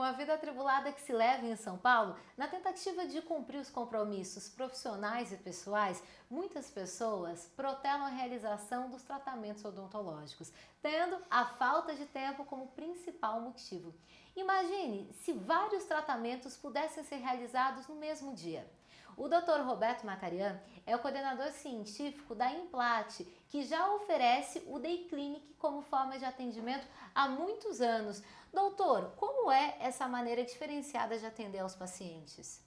Com a vida atribulada que se leva em São Paulo, na tentativa de cumprir os compromissos profissionais e pessoais, muitas pessoas protelam a realização dos tratamentos odontológicos, tendo a falta de tempo como principal motivo. Imagine se vários tratamentos pudessem ser realizados no mesmo dia. O Dr. Roberto Macarian é o coordenador científico da Implat, que já oferece o Day Clinic como forma de atendimento há muitos anos. Doutor, como é essa maneira diferenciada de atender aos pacientes?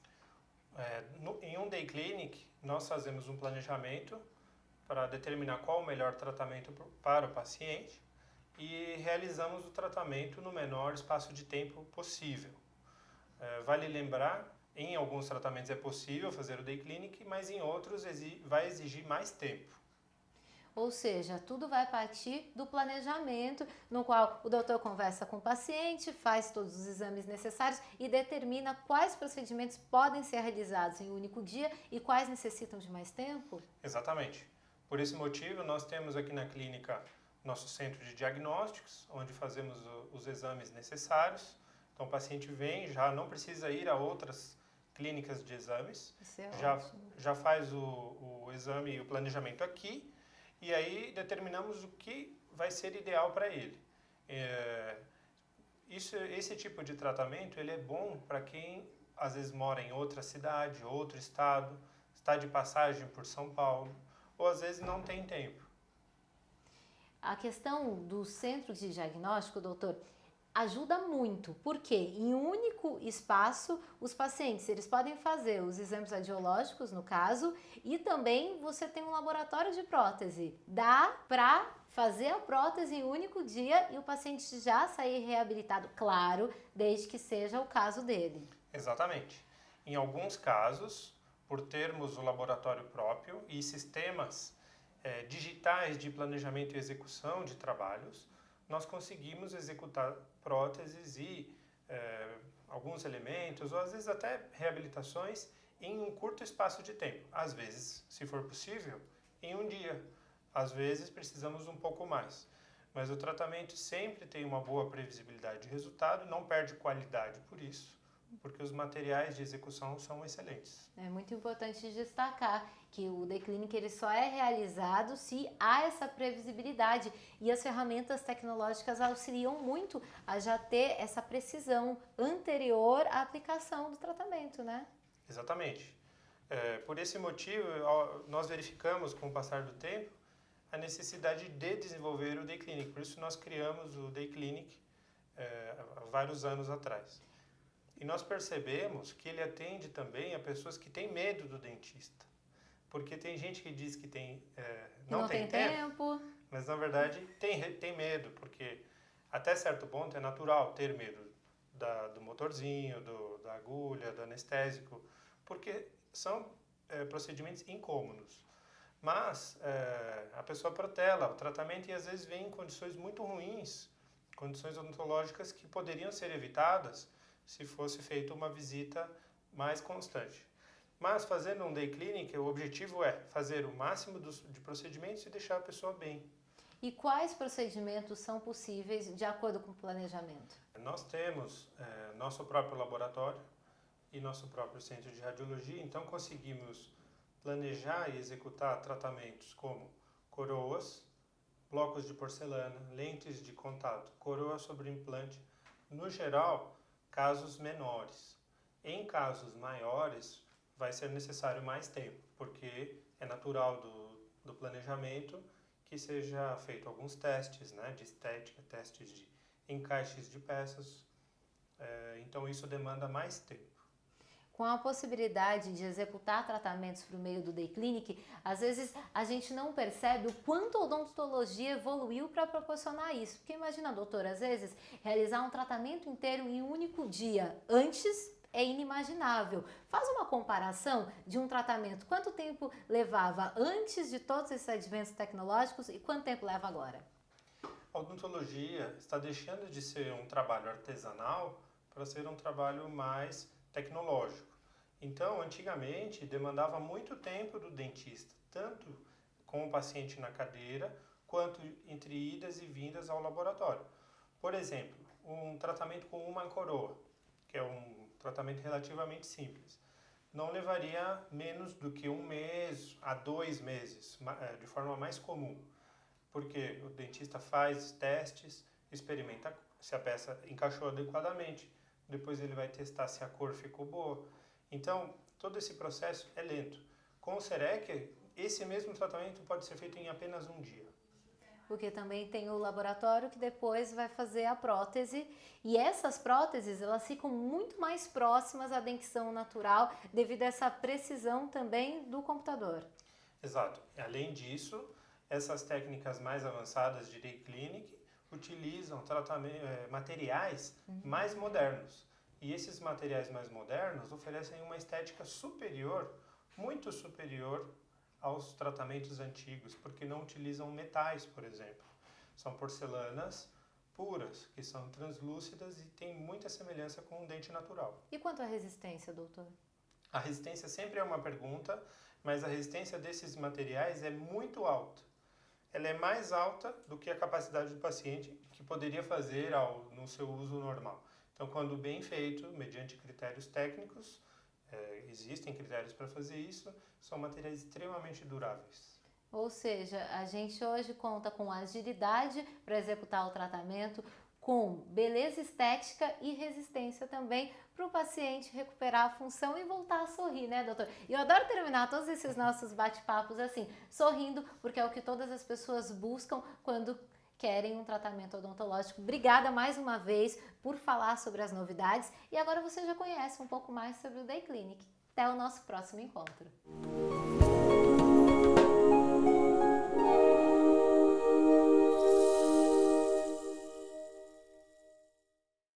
Em um Day Clinic, nós fazemos um planejamento para determinar qual o melhor tratamento para o paciente e realizamos o tratamento no menor espaço de tempo possível. Vale lembrar, em alguns tratamentos é possível fazer o Day Clinic, mas em outros vai exigir mais tempo. Ou seja, tudo vai partir do planejamento, no qual o doutor conversa com o paciente, faz todos os exames necessários e determina quais procedimentos podem ser realizados em um único dia e quais necessitam de mais tempo? Exatamente. Por esse motivo, nós temos aqui na clínica nosso centro de diagnósticos, onde fazemos os exames necessários. Então, o paciente vem, já não precisa ir a outras clínicas de exames, Isso é ótimo. já faz o exame e o planejamento aqui, e aí determinamos o que vai ser ideal para ele. Esse tipo de tratamento ele é bom para quem às vezes mora em outra cidade, outro estado, está de passagem por São Paulo, ou às vezes não tem tempo. A questão do centro de diagnóstico, doutor, ajuda muito, porque em um único espaço os pacientes eles podem fazer os exames radiológicos, no caso, e também você tem um laboratório de prótese. Dá para fazer a prótese em um único dia e o paciente já sair reabilitado, claro, desde que seja o caso dele. Exatamente. Em alguns casos, por termos o laboratório próprio e sistemas digitais de planejamento e execução de trabalhos, nós conseguimos executar próteses e alguns elementos, ou às vezes até reabilitações, em um curto espaço de tempo. Às vezes, se for possível, em um dia. Às vezes, precisamos um pouco mais. Mas o tratamento sempre tem uma boa previsibilidade de resultado, não perde qualidade por isso, porque os materiais de execução são excelentes. É muito importante destacar que o Day Clinic ele só é realizado se há essa previsibilidade e as ferramentas tecnológicas auxiliam muito a já ter essa precisão anterior à aplicação do tratamento, né? Exatamente. Por esse motivo, nós verificamos com o passar do tempo a necessidade de desenvolver o Day Clinic. Por isso nós criamos o Day Clinic há vários anos atrás. E nós percebemos que ele atende também a pessoas que têm medo do dentista. Porque tem gente que diz que não tem tempo, mas na verdade tem medo, porque até certo ponto é natural ter medo do motorzinho, da agulha, do anestésico, porque são procedimentos incômodos. Mas a pessoa protela o tratamento e às vezes vem em condições muito ruins, condições odontológicas que poderiam ser evitadas se fosse feita uma visita mais constante. Mas fazendo um Day Clinic, o objetivo é fazer o máximo de procedimentos e deixar a pessoa bem. E quais procedimentos são possíveis de acordo com o planejamento? Nós temos nosso próprio laboratório e nosso próprio centro de radiologia, então conseguimos planejar e executar tratamentos como coroas, blocos de porcelana, lentes de contato, coroa sobre implante, no geral, casos menores. Em casos maiores, vai ser necessário mais tempo, porque é natural do planejamento que seja feito alguns testes, né, de estética, testes de encaixes de peças, então isso demanda mais tempo. Com a possibilidade de executar tratamentos por meio do Day Clinic, às vezes a gente não percebe o quanto a odontologia evoluiu para proporcionar isso. Porque imagina, doutor, às vezes realizar um tratamento inteiro em um único dia, antes é inimaginável. Faz uma comparação de um tratamento, quanto tempo levava antes de todos esses adventos tecnológicos e quanto tempo leva agora? A odontologia está deixando de ser um trabalho artesanal para ser um trabalho mais tecnológico. Então, antigamente, demandava muito tempo do dentista, tanto com o paciente na cadeira, quanto entre idas e vindas ao laboratório. Por exemplo, um tratamento com uma coroa. que é um tratamento relativamente simples. Não levaria menos do que 1 mês a 2 meses, de forma mais comum, porque o dentista faz testes, experimenta se a peça encaixou adequadamente, depois ele vai testar se a cor ficou boa. Então, todo esse processo é lento. Com o CEREC, esse mesmo tratamento pode ser feito em apenas um dia. Porque também tem o laboratório que depois vai fazer a prótese, e essas próteses elas ficam muito mais próximas à dentição natural devido a essa precisão também do computador. Exato. Além disso, essas técnicas mais avançadas de Day Clinic utilizam materiais mais modernos. E esses materiais mais modernos oferecem uma estética superior, muito superior aos tratamentos antigos, porque não utilizam metais, por exemplo. São porcelanas puras, que são translúcidas e têm muita semelhança com um dente natural. E quanto à resistência, doutor? A resistência sempre é uma pergunta, mas a resistência desses materiais é muito alta. Ela é mais alta do que a capacidade do paciente que poderia fazer no seu uso normal. Então, quando bem feito, mediante critérios técnicos, existem critérios para fazer isso, são materiais extremamente duráveis. Ou seja, a gente hoje conta com agilidade para executar o tratamento, com beleza estética e resistência também para o paciente recuperar a função e voltar a sorrir, né, doutor? E eu adoro terminar todos esses nossos bate-papos assim, sorrindo, porque é o que todas as pessoas buscam quando querem um tratamento odontológico. Obrigada mais uma vez por falar sobre as novidades e agora você já conhece um pouco mais sobre o Day Clinic. Até o nosso próximo encontro.